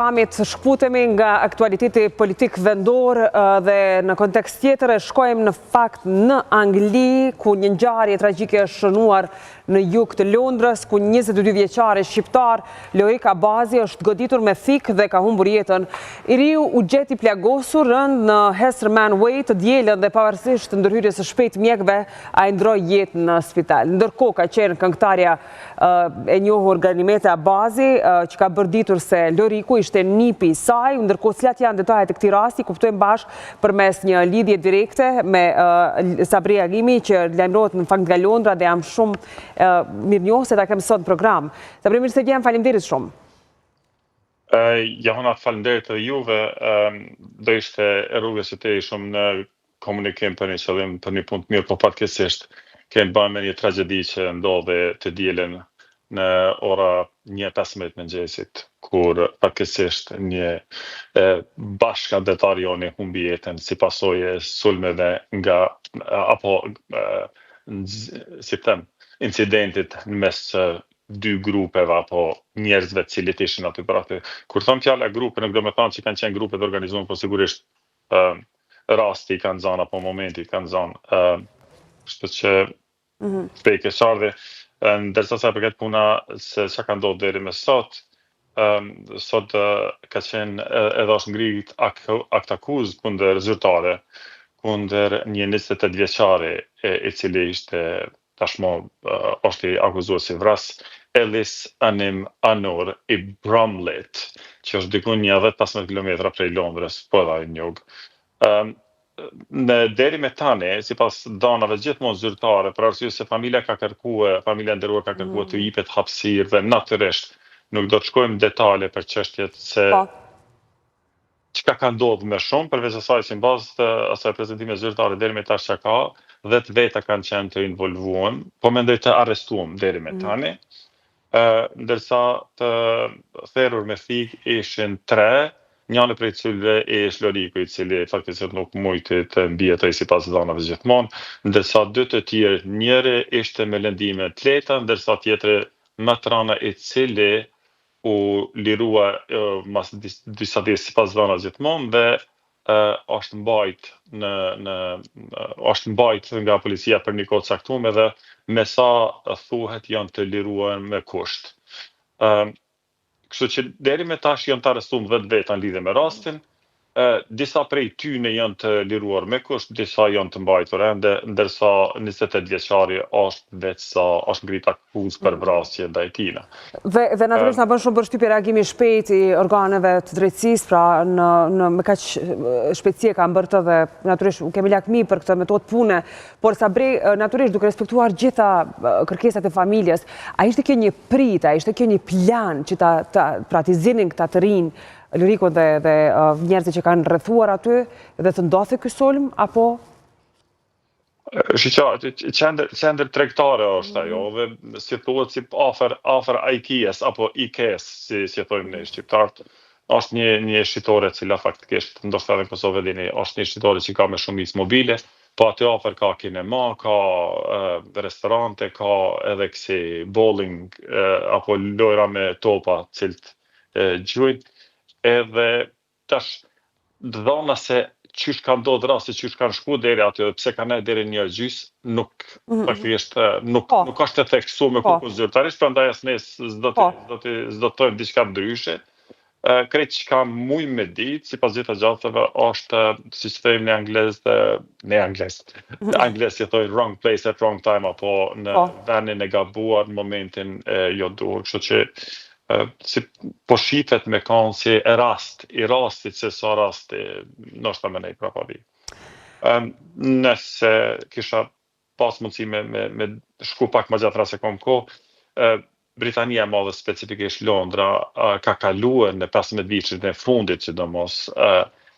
Pamit shkputemi nga aktualiteti politik vendor dhe në kontekst tjetër shkojmë në fakt në Angli, ku një ngjarje tragjike është shënuar në jug të Londrës, ku 22 vjeçari shqiptar Lorik Abazi është goditur me thik dhe ka humbur jetën. I riu u gjeti plagosur rënd në Hesterman Way të dielën dhe pavarësisht ndërhyrjes së shpejtë mjekëve, ai ndroi jetën në spital. Ndërkohë ka qenë këngëtarja e njohur Ganimete Abazi, që ka bërditur se Loriku ishte nipi i saj, ndërkohë cilat janë detajet e këtij rasti, kuptojmë bashkë përmes një lidhje direkte me Sabri Agimi, që lajmërohet në fakt nga Londra dhe jam shumë mirënjohës se ta kem sot në program. Sabri, mirë se vjen, faleminderit shumë. Johana, faleminderit edhe juve. Do ishte e rrugës që te shumë në komunikim për një qëllim, për një punë të mirë, po fatkeqësisht kemi bënë me një tragjedi që ndodhi të dielën në ora 1:15 mëngjesit, kur fatkeqësisht një bashkëanëtar joni humbi jetën si pasojë e sulmeve nga si them, incidentit në mes dy grupeve apo njerëzve të cilët ishin aty për aty. Kur thon fjala grupe, nuk do të thonë që kanë qenë grupe të organizuara, por sigurisht rasti i kanë zënë apo momenti i kanë zënë. Kështu që shpejt e ardhi. Ndërsa sa përket puna se çka ka ndodhur deri më sot, sot ka qenë edhe është ngrit akt akuz kundër zyrtare, kundër një 28 vjeçari i cili ishte tashmë është i akuzuar si vras, Ellis Anim Anur i Bromley, që është diku 10-15 kilometra prej Londrës, po edhe në jug. Në deri me tani, sipas danave gjithmonë zyrtare, për arsye se familja nderuar ka kërkuar të jepet hapësirë dhe natyrisht nuk do të shkojmë në detale për çështjet se çka ka ndodhur më shumë, përveç asaj që mbas asaj prezantime zyrtare deri me tash çka ka, 10 veta kanë qenë të involvuar, po mendoj të arrestuam deri me tani. Ndërsa të therrur me thik ishin 3, njëri prej cilëve është Loriku, i cili faktikisht nuk mujti të mbijetoj sipas dhënave gjithmonë, ndërsa 2 të tjerë, njëri ishte me lëndime të lehta, ndërsa tjetri më trana, i cili u lirua mas disa ditë sipas dhënave gjithmonë dhe është mbajt nga policia për një kohë caktuar dhe me sa thuhet janë të liruar me kusht. Kështu që deri me tash janë të arrestuar 10 veta në lidhje me rastin. Disa prej tyre janë të liruar me kusht, disa janë të mbajtur ende, ndërsa 28 vjeçari është ngrit akuz për vrasje ndaj tij. Dhe natyrisht na bën shumë përshtypje reagimi shpejt i organeve të drejtësisë, pra me kaq shpejtësi kanë bërë të dhe natyrisht u kemi lakmi për këtë metodë pune, por Sabri, natyrisht duke respektuar gjitha kërkesat e familjes, a ishte kjo një prit, a ishte kjo një plan që pra t'i zinin këta të rinj Lorikun dhe njerëzit që kanë rrethuar aty dhe të ndodhte ky sulm, apo? Qendër tregtare është ajo, dhe si thuhet si afër IKEA-s apo IKEA-s, si thojmë ne shqiptarët. Është një shitore e cila faktikisht ndoshta edhe në Kosovë dini, është një shitore që ka me shumicë mobile, po aty afër ka kinema, ka restorante, ka edhe kësi bowling apo lojra me topa cilët gjujnë. Edhe tash dhona se çish ka ndodhur rasti, çish kanë shku deri aty, pse kanë deri në 1:30, nuk faktikisht nuk është të theksuar me kokën zyrtarisht, prandaj as ne s'do të thonë diçka ndryshe. Krejt që ka muj me ditë, sipas gjitha gjatave, është, si që thejmë në angles që thojnë wrong place at wrong time, apo në vendin e gabuar në momentin jo duhur. Kështu që po shifet me kanë si i rastit se sa rasti nështë me nej prapadi. Nëse kisha pas mundësi me shku pak më gjatë rase kom kohë, Britania e Madhe, specifikisht Londra, ka kaluar në 15 vitet e fundit, sidomos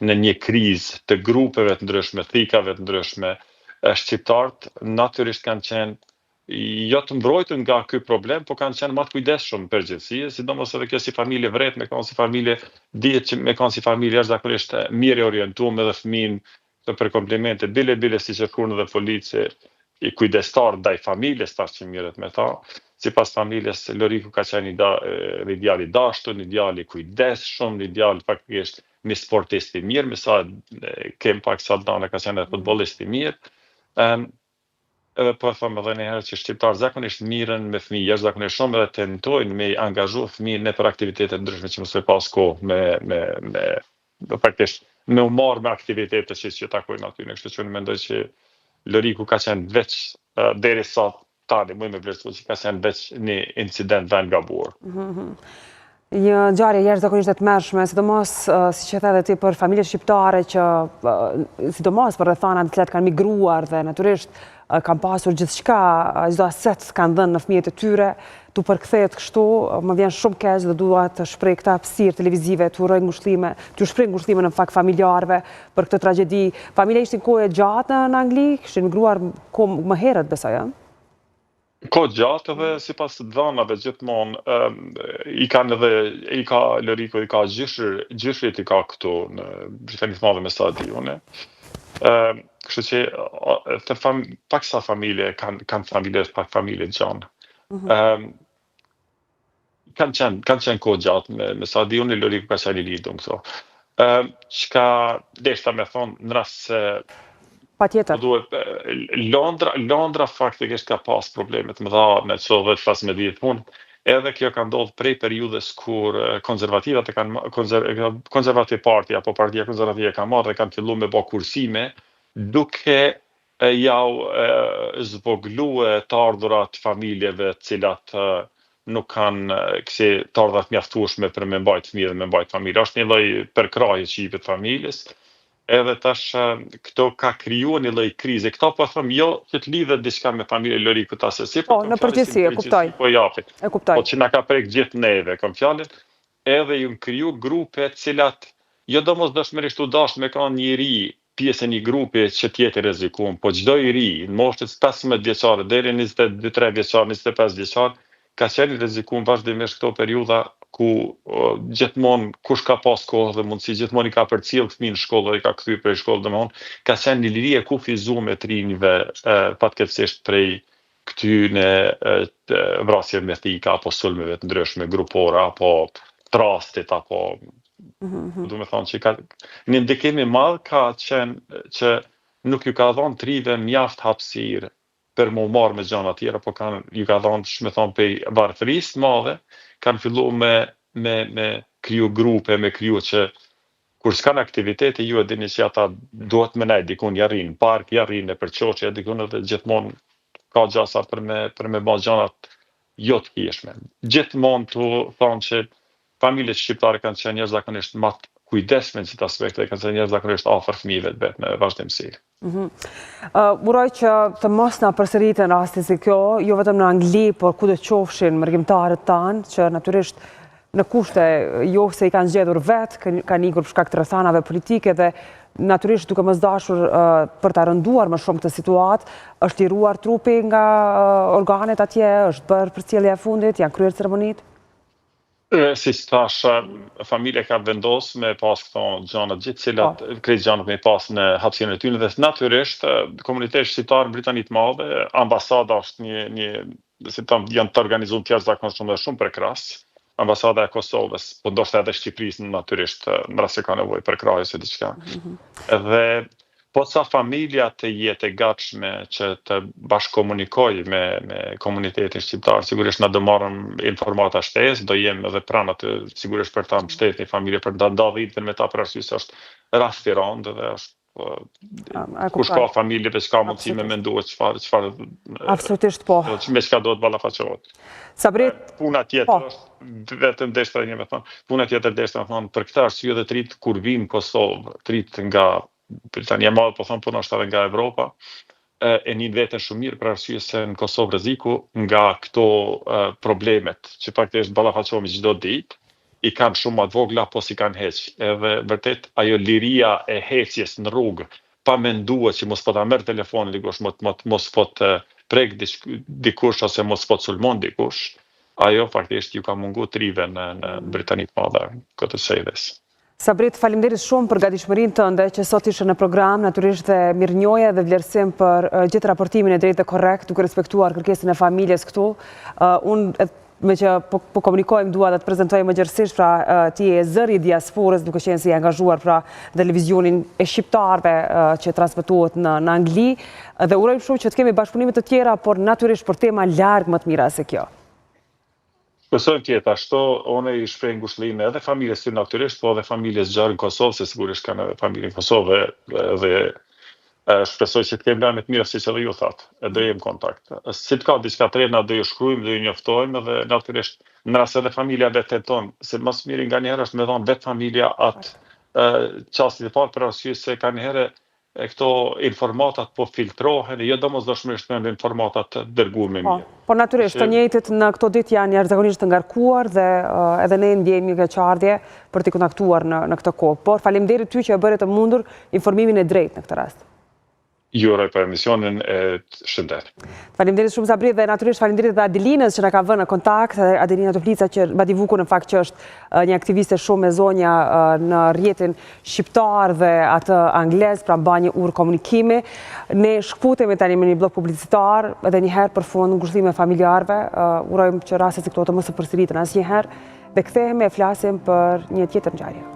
në një krizë të grupeve të ndryshme, thikave të ndryshme. Shqiptarët natyrisht kanë qenë jo të mbrojtur nga ky problem, po kanë qenë më të kujdesshëm përgjithësi, sidomos edhe kjo si familje vret, me kanë si familje dihet që me kanë si familje jashtëzakonisht mirë orientuar edhe fëmin për komplimente bile siç e kurrën edhe polici i kujdestar ndaj familjes tash që mirret me ta. sipas familjes, Loriku ka qenë një djalë i dashur, një djalë i kujdesshëm, një djalë faktikisht një sportist i mirë, me sa kem pak Saldana ka qenë futbollist i mirë. Edhe po e them edhe një herë që shqiptarë zakonisht mirën me fëmijë, jashtëzakonisht shumë edhe tentojnë me angazhu fëmijën në për aktivitete ndryshme që mos e pas kohë faktikisht me u marrë me aktivitete që takojnë aty. Kështu që unë mendoj që Loriku ka qenë veç derisa tani më me vlerësu që ka qenë veç një incident vend gabuar. Një ngjarje jashtëzakonisht e tmerrshme, sidomos siç e the edhe ti për familjet shqiptare që sidomos për rrethana të cilat kanë migruar dhe natyrisht kanë pasur gjithçka, çdo aset kanë dhënë në fëmijët e tyre, tu përkthehet kështu, më vjen shumë keq dhe dua të shpreh këtë hapësirë televizive, të uroj ngushëllime, të shpreh ngushëllime në fakt familjarëve për këtë tragjedi. Familja ishte kohë e gjatë në Angli, kishin migruar kohë më herët besoj, ëh? Kohë gjatë dhe sipas dhënave gjithmonë Loriku i ka gjyshrit i ka këtu në Britaninë të Madhe me sa di unë. Kështu që paksa familje kanë familje pak familje gjanë. Kanë qenë kohë gjatë me sa di unë, Loriku ka qenë i lidhur këto. Çka deshta me thonë në rast se Patjetër. Londra faktikisht ka pas probleme të mëdha në çdo 15 punë. Edhe kjo ka ndodhur prej periudhës kur konservativat konservative parti apo partia konservative ka marrë dhe kanë filluar me bë kursime duke zvogluar të ardhurat familjeve të cilat nuk kanë të ardhurat mjaftueshme për me mbajt fëmijë dhe me mbajt familje. Është një lloj përkrahje që jepet familjes. Edhe tash këto ka krijuar një lloj krize. Këto po them jo që të lidhet diçka me familjen Lorikut asesi, po në përgjithësi, e kuptoj. Po japi. E kuptoj. Po që na ka prek gjithë neve, kam fjalën, edhe ju kriju grupe të cilat jo domosdoshmërisht u dash me kanë një ri pjesë e një grupi që tjetër rrezikon, po çdo i ri në moshën 15 vjeçare deri në 22-23 vjeçar, 25 vjeçar ka qenë rrezikon vazhdimisht këto periudha ku gjithmonë kush ka pas kohë dhe mundësi gjithmonë i ka përcjell fëmijën në shkollë dhe i ka kthyer prej shkollë, domethënë ka qenë një liri e kufizuar me të rinjve fatkeqësisht prej këtyne vrasjeve metike apo sulmeve të ndryshme grupore apo trastit apo do të thonë që një ndikim i madh ka qenë që nuk ju ka dhënë trive mjaft hapësirë për më marrë me gjëra tjera, po ju ka dhënë me thonë pe varfërisë të madhe, kanë filluar me kriju grupe, me kriju që kur s'kan aktivitete ju e dini që ata duhet me nejt dikun jarrin në park, jarrin në përqoqje, dikun edhe gjithmonë ka gjasa për me bë gjanat jo të hijshme. Gjithmonë tu thonë që familjet shqiptare kanë qenë jashtëzakonisht më të kujdesshme në këtë aspekt, kanë qenë jashtëzakonisht afër fëmijëve vet në vazhdimsi. Uroj që të mos na përsëriten raste si kjo, jo vetëm në Angli, por kudo qofshin mërgjimtarët tanë, që natyrisht në kushte jo se i kanë zgjedhur vetë, kanë ikur për shkak të rrethanave politike dhe natyrisht duke mos dashur për ta rënduar më shumë këtë situatë, është liruar trupi nga organet atje, është bërë përcjellja e fundit, janë kryer ceremonitë? Si thash, familja ka vendosur me pas këto gjëra gjithë cilat krejt gjërat me pas në hapësirën e tyre dhe natyrisht komuniteti shqiptar në Britaninë të Madhe, ambasada është një si tam janë të organizuar të jashtëzakonshëm dhe shumë prekras. Ambasada e Kosovës, po ndoshta edhe Shqipërisë natyrisht në rast se ka nevojë për krahje ose diçka. Edhe po sa familja të jetë e gatshme që të bashkomunikojë me komunitetin shqiptar, sigurisht na do marrim informata shtesë, do jem edhe pranë aty sigurisht për ta mbështetur familje për ta ndavitën me ta për arsye se është rast i rëndë dhe është kush ka familje veç ka mundësi me menduar çfarë absolutisht po. Me çka do të ballafaqohet. Sabrit, puna tjetër është vetëm deshtra një me thonë, puna tjetër deshtra thonë për këtë arsye dhe trit kur vin Kosovë, trit nga Britania e Madhe, po thonë puna është edhe nga Evropa, e një veten shumë mirë për arsye se në Kosovë rreziku nga këto problemet që faktikisht ballafaqohemi çdo ditë, i kanë shumë më të vogla po si kanë heq. Edhe vërtet ajo liria e heqjes në rrugë, pa menduar që mos po ta merr telefonin dikush, mos po të prek dikush ose mos po të sulmon dikush, ajo faktikisht ju ka mungu trive në Britaninë të Madhe këtë sejdes. Sabrit, faleminderit shumë për gatishmërinë tënde që sot ishe në program, natyrisht dhe mirënjohje dhe vlerësim për gjithë raportimin e drejtë dhe korrekt, duke respektuar kërkesën e familjes këtu. Unë me që po komunikojmë dua dhe të prezentoj më gjërësisht, pra ti e zëri diasporës duke qenë si e angazhuar pra televizionin e shqiptarve që transmetohet në Angli, dhe urojmë shumë që të kemi bashkëpunime të tjera, por natyrisht për tema larg më të mira se kjo. Besojmë tjeta, shto, one i shprejnë ngushëllinë edhe familjes të natyrisht, po edhe familjes gjarë në Kosovë, se sigurisht kanë edhe familje në Kosovë, dhe shpresoj që të kemi lajme të mira si që dhe ju thatë, edhe jem kontakt. Si të ka diçka të rejna, dhe ju shkrujmë, dhe ju njoftojmë, dhe natyrisht në ras edhe familja vetë tonë, se mas mirë nga njëherë është me dhonë vetë familja atë qastit e parë për arsye se ka njëherë këto informatat po filtrohen, jo domosdoshmërisht me informatat dërguar me mirë. Po natyrisht, të njëjtit në këto ditë janë jashtëzakonisht të ngarkuar dhe edhe ne ndjejmë një keqardhje për t'i kontaktuar në këtë kohë. Por faleminderit ty që e bëre të mundur informimin e drejtë në këtë rast. Juroj për emisionin e Shëndet. Faleminderit shumë Sabrit dhe natyrisht faleminderit dhe Adelinës që na ka vënë në kontakt, Adelina Toplica që Badivuku në fakt që është një aktiviste shumë e zonja në rrjetin shqiptar dhe atë anglez, pra mba një urë komunikimi. Ne shkputemi tani me një blog publicitar edhe njëherë për fund ngushëllime familjarëve, urojmë që rastet si këto të mos së përsëriten asnjëherë dhe kthehemi e flasim për një tjetër ngjarje.